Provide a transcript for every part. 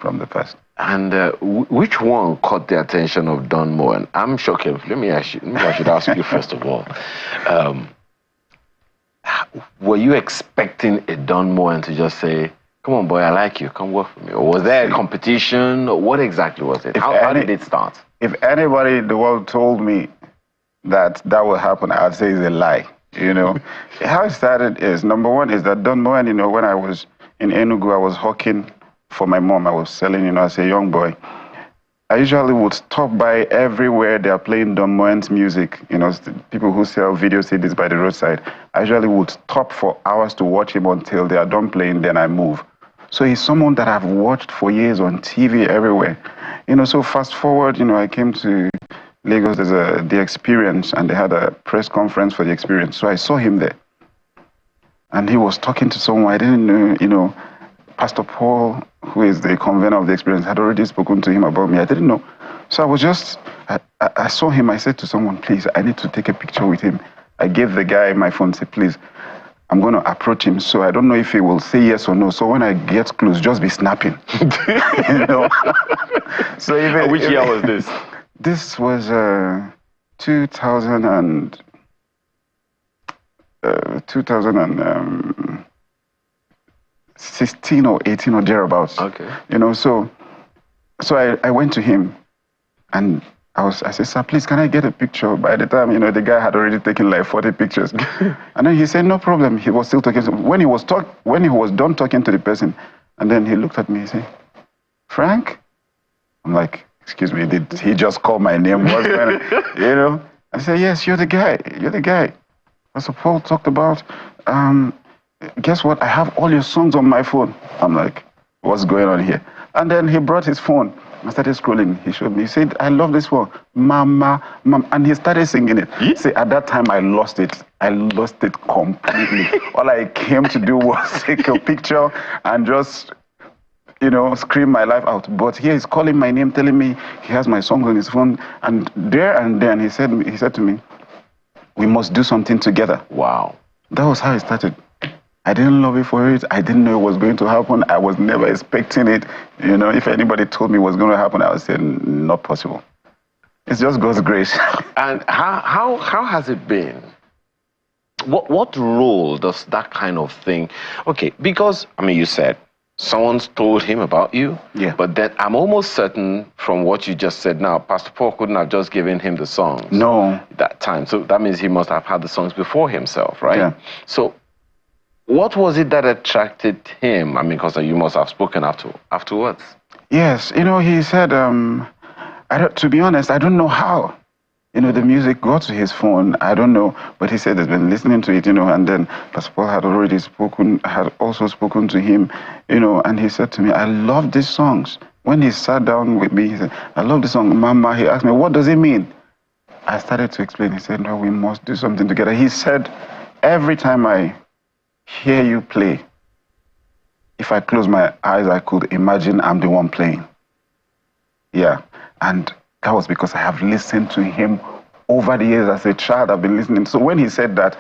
from the past. And which one caught the attention of Don Moen? I'm shocked. Let me ask you. Maybe I should ask you first of all. Were you expecting a Don Moen to just say, "Come on, boy, I like you. Come work for me"? Or was there a competition? Or what exactly was it? How did it start? If anybody in the world told me that would happen, I'd say it's a lie. You know, how it started is, number one is that Don Moen, you know, when I was in Enugu, I was hawking for my mom. I was selling, you know, as a young boy. I usually would stop by everywhere they are playing Don Moen's music. You know, people who sell video CDs by the roadside. I usually would stop for hours to watch him until they are done playing, then I move. So he's someone that I've watched for years on TV everywhere. You know, so fast forward, you know, I came to Lagos, there's The Experience, and they had a press conference for The Experience. So I saw him there. And he was talking to someone I didn't know, you know. Pastor Paul, who is the convener of The Experience, had already spoken to him about me. I didn't know. So I was just, I saw him. I said to someone, please, I need to take a picture with him. I gave the guy my phone, said, please, I'm going to approach him. So I don't know if he will say yes or no. So when I get close, just be snapping. You know? So even, which year was this? This was 2016 or 18 or thereabouts. Okay. You know, so I went to him and I said, sir, please, can I get a picture? By the time, you know, the guy had already taken like 40 pictures. And then he said, no problem. He was still talking. When he was done talking to the person, and then he looked at me and said, Frank? I'm like, excuse me, did he just call my name? You know? I said, yes, you're the guy. You're the guy. Pastor Paul talked about, guess what? I have all your songs on my phone. I'm like, what's going on here? And then he brought his phone. I started scrolling. He showed me. He said, I love this one. Mama, mama. And he started singing it. Yeah. See, at that time, I lost it. I lost it completely. All I came to do was take a picture and just, you know, scream my life out. But here he's calling my name, telling me he has my songs on his phone. And there and then he said to me, we must do something together. Wow. That was how it started. I didn't love it for it. I didn't know it was going to happen. I was never expecting it. You know, if anybody told me it was going to happen, I would say, not possible. It's just God's grace. And how has it been? What role does that kind of thing... Okay, because, I mean, you said someone's told him about you. Yeah. But then I'm almost certain from what you just said now, Pastor Paul couldn't have just given him the songs. No. That time. So that means he must have had the songs before himself, right? Yeah. So what was it that attracted him? I mean, because you must have spoken afterwards. Yes. You know, he said, to be honest, I don't know how. You know, the music got to his phone. I don't know. But he said he's been listening to it, you know, and then Pastor Paul had also spoken to him, you know, and he said to me, I love these songs. When he sat down with me, he said, I love the song, Mama. He asked me, what does it mean? I started to explain. He said, no, we must do something together. He said, every time I hear you play, if I close my eyes, I could imagine I'm the one playing. Yeah. And that was because I have listened to him over the years. As a child, I've been listening. So when he said that,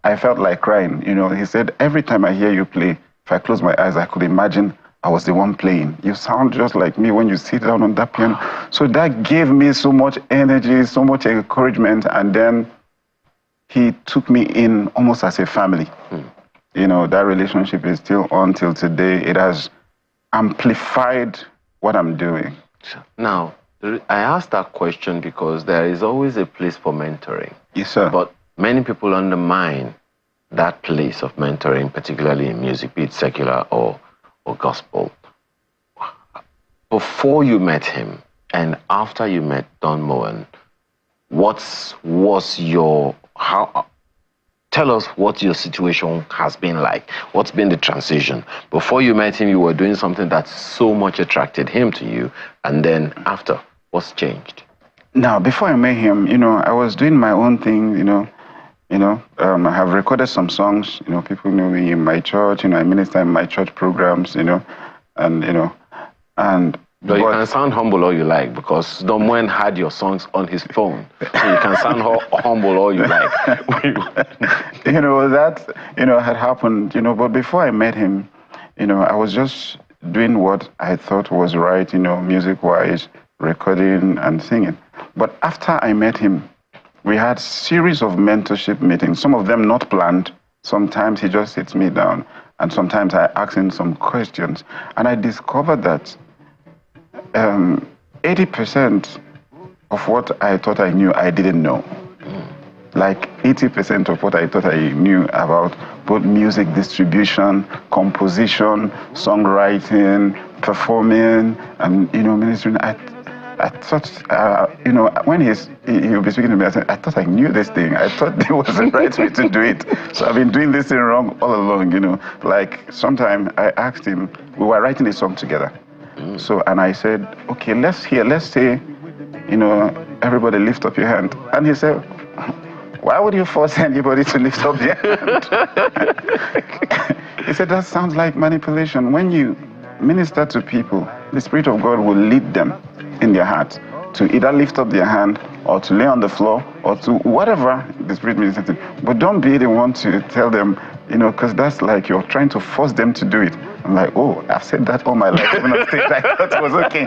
I felt like crying. You know, he said, every time I hear you play, if I close my eyes, I could imagine I was the one playing. You sound just like me when you sit down on that piano. So that gave me so much energy, so much encouragement. And then he took me in almost as a family. You know, that relationship is still on till today. It has amplified what I'm doing. Now, I asked that question because there is always a place for mentoring. Yes, sir. But many people undermine that place of mentoring, particularly in music, be it secular or gospel. Before you met him and after you met Don Moen, tell us what your situation has been like. What's been the transition? Before you met him, you were doing something that so much attracted him to you. And then after, what's changed? Now, before I met him, you know, I was doing my own thing, you know. I have recorded some songs, you know, people know me in my church, you know, I minister in my church programs, you know, and, you know, and... But you can sound humble all you like because Don Moen had your songs on his phone. So you can sound humble all you like. You know, that, you know, had happened, you know, but before I met him, you know, I was just doing what I thought was right, music-wise, recording and singing. But after I met him, we had series of mentorship meetings, some of them not planned. Sometimes he just sits me down, and sometimes I ask him some questions. And I discovered that 80% of what I thought I knew, I didn't know. Like 80% of what I thought I knew about both music distribution, composition, songwriting, performing, and ministering. I thought, when he'll be speaking to me, I thought I knew this thing. I thought there was the right way to do it. So I've been doing this thing wrong all along, Like sometime I asked him, we were writing a song together. And I said, okay, let's say, everybody lift up your hand. And he said, why would you force anybody to lift up their hand? He said, that sounds like manipulation. When you minister to people, the Spirit of God will lead them in their heart to either lift up their hand or to lay on the floor or to whatever the Spirit ministers to. But don't be the one to tell them, because that's like you're trying to force them to do it. I'm like, oh, I've said that all my life. Even on stage, I thought it was okay.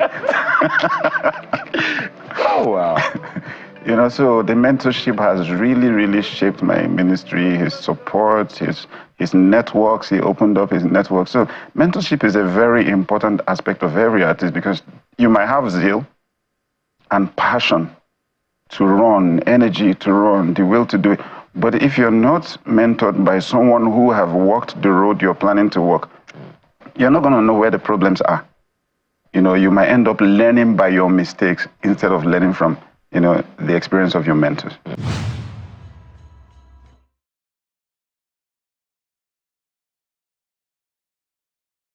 Oh, wow. So the mentorship has really, really shaped my ministry, his support, his networks. He opened up his network. So mentorship is a very important aspect of every artist, because you might have zeal and passion to run, energy to run, the will to do it. But if you're not mentored by someone who have walked the road you're planning to walk, you're not going to know where the problems are. You might end up learning by your mistakes instead of learning from the experience of your mentors.